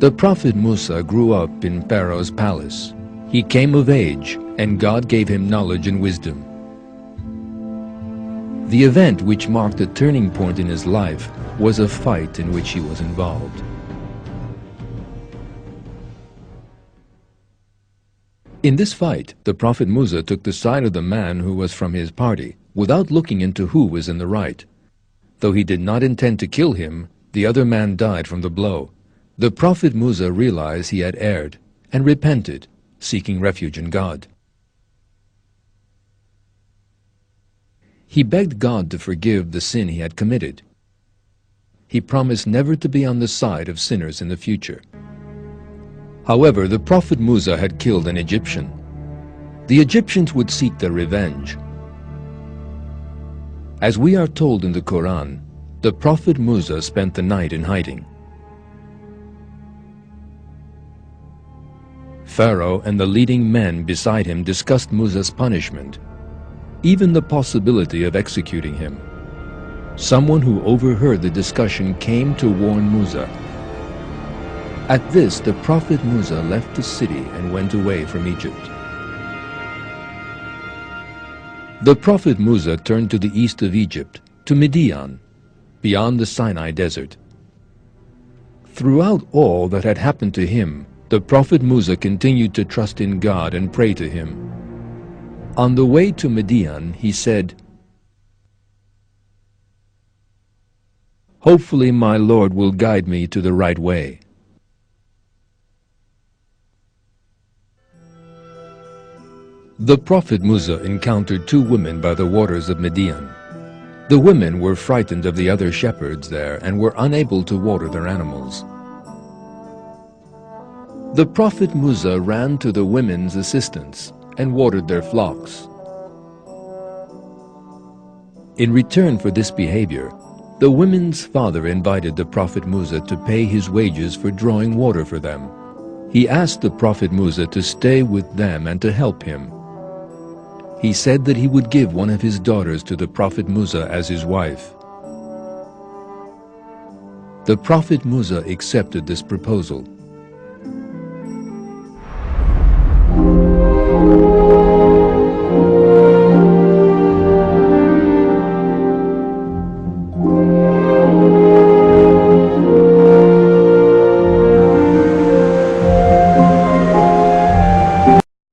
The prophet Musa grew up in Pharaoh's palace. He came of age, and God gave him knowledge and wisdom. The event which marked a turning point in his life was a fight in which he was involved. In this fight, the prophet Musa took the side of the man who was from his party, without looking into who was in the right. Though he did not intend to kill him, the other man died from the blow. The prophet Musa realized he had erred and repented, seeking refuge in God. He begged God to forgive the sin he had committed. He promised never to be on the side of sinners in the future. However, the prophet Musa had killed an Egyptian. The Egyptians would seek their revenge. As we are told in the Quran, the prophet Musa spent the night in hiding. Pharaoh and the leading men beside him discussed Musa's punishment, even the possibility of executing him. Someone who overheard the discussion came to warn Musa. At this, the prophet Musa left the city and went away from Egypt. The prophet Musa turned to the east of Egypt, to Midian, beyond the Sinai desert. Throughout all that had happened to him, the prophet Musa continued to trust in God and pray to him. On the way to Midian, he said, "Hopefully my Lord will guide me to the right way." The prophet Musa encountered two women by the waters of Midian. The women were frightened of the other shepherds there and were unable to water their animals. The prophet Musa ran to the women's assistance and watered their flocks. In return for this behavior, the women's father invited the prophet Musa to pay his wages for drawing water for them. He asked the prophet Musa to stay with them and to help him. He said that he would give one of his daughters to the prophet Musa as his wife. The prophet Musa accepted this proposal.